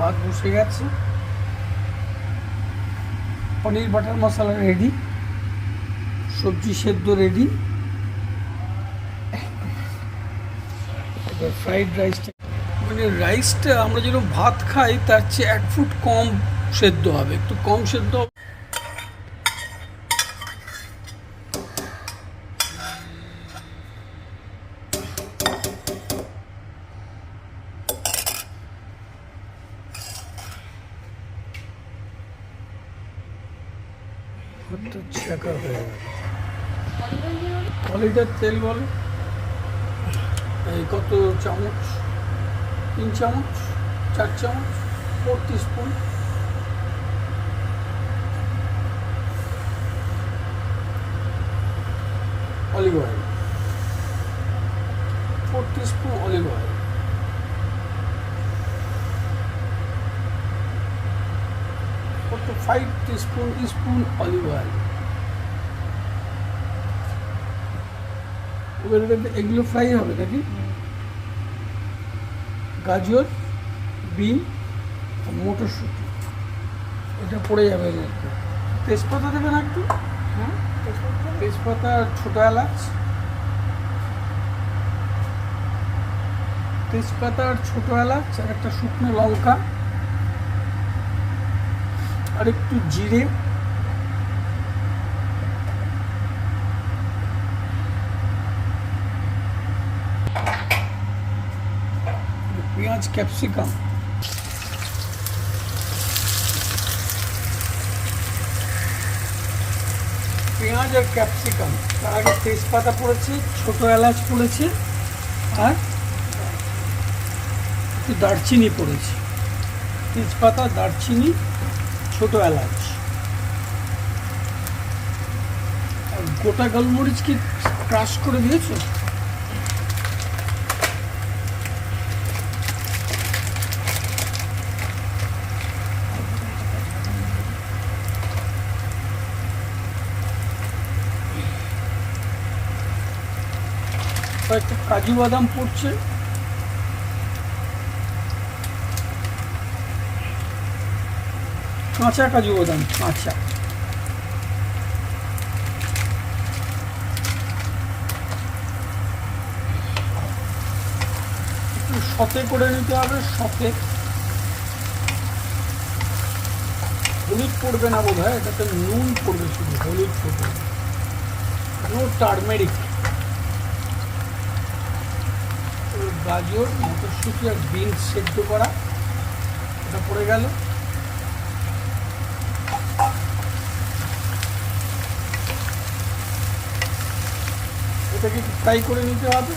ভাত বসে গেছে, পনির বাটার মশলা রেডি, সবজি সেদ্ধ রেডি। এবার ফ্রাইড রাইসটা, মানে রাইসটা আমরা যেরকম ভাত খাই তার চেয়ে 1 ফুট কম সেদ্ধ হবে, একটু কম সেদ্ধ হবে। ছাকা হয়ে গেল। লিটার তেল বলো, এই কত চামচ? 3 চামচ, 4 চামচ, 4 teaspoon. Olive oil, 4 teaspoon olive oil. 4 to 5 teaspoon olive oil. এবার এগুলো ফ্রাই হবে নাকি? গাজর, বিন, মটরশুঁটি, এটা পড়ে যাবে। তেজপাতা দেবে না একটু? হ্যাঁ, তেজপাতা আর ছোটো এলাচ, তেজপাতা আর ছোটো এলাচ আর একটা শুকনো লঙ্কা আর একটু জিরে, পেঁয়াজ, ক্যাপসিকাম, পেঁয়াজ আর ক্যাপসিকাম। তার আগে তেজপাতা পড়েছে, ছোটো এলাচ পড়েছে আর একটু দারচিনি পড়েছে। তেজপাতা, দারচিনি, ছোটো এলাচ আর গোটা গোলমরিচ কি ক্রাশ করে দিয়েছো? কয়েকটা কাজু বাদাম পড়ছে, কাঁচা কাজু বাদাম, কাঁচা। একটু সতে করে নিতে হবে, সতে। হলুদ পড়বে না বোধ হয়, এটাতে নুন পড়বে, শুধু হলুদ পড়বে, নো টার্মেরিক। গাজর, মটরশুঁটি আর বিনস সেদ্ধ করা, এটা পড়ে গেল। এটাকে একটু ফ্রাই করে নিতে হবে।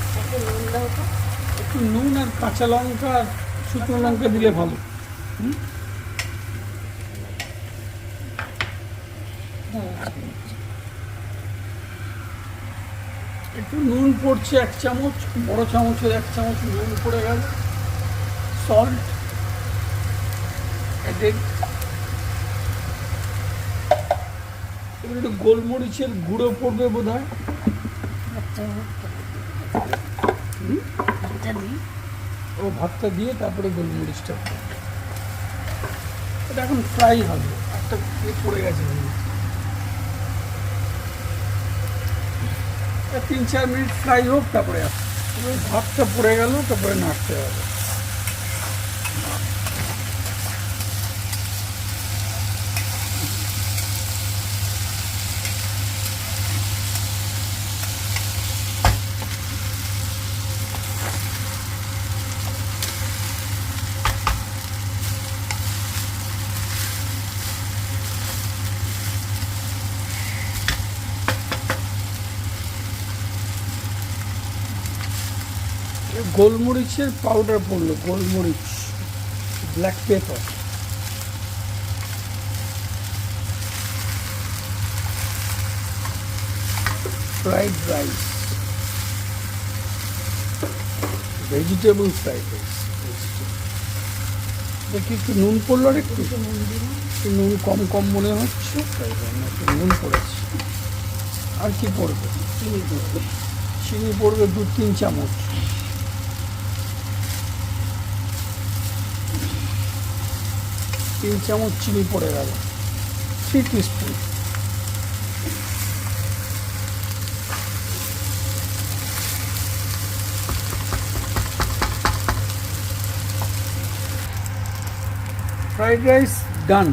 একটু নুন আর কাঁচা লঙ্কা আর শুকনো লঙ্কা দিলে ভালো। একটু নুন পড়ছে 1 চামচ, বড় চামচের 1 চামচ নুন পড়ে গেল। Salt added. এবার একটু গোলমরিচের গুঁড়ো পড়বে বোধ হয়। ও ভাতটা দিয়ে তারপরে গোলমরিচটা। এটা এখন ফ্রাই হবে। একটা পড়ে গেছে, 3-4 মিনিট ফ্রাই হোক, তারপরে ভাতটা পড়ে গেল, তারপরে নাড়তে হবে। গোলমরিচের পাউডার পড়লো, গোলমরিচ, black pepper. Fried rice, vegetable fried rice. দেখি একটু নুন পড়লো, আর একটু নুন কম কম মনে হচ্ছে, তাই জন্য একটু নুন পড়েছে। আর কি পড়বে? চিনি পড়বে 2-3 চামচ। 3 চামচ চিনি পড়ে গেল, 3 টিস্পুন। ফ্রাইড রাইস ডান।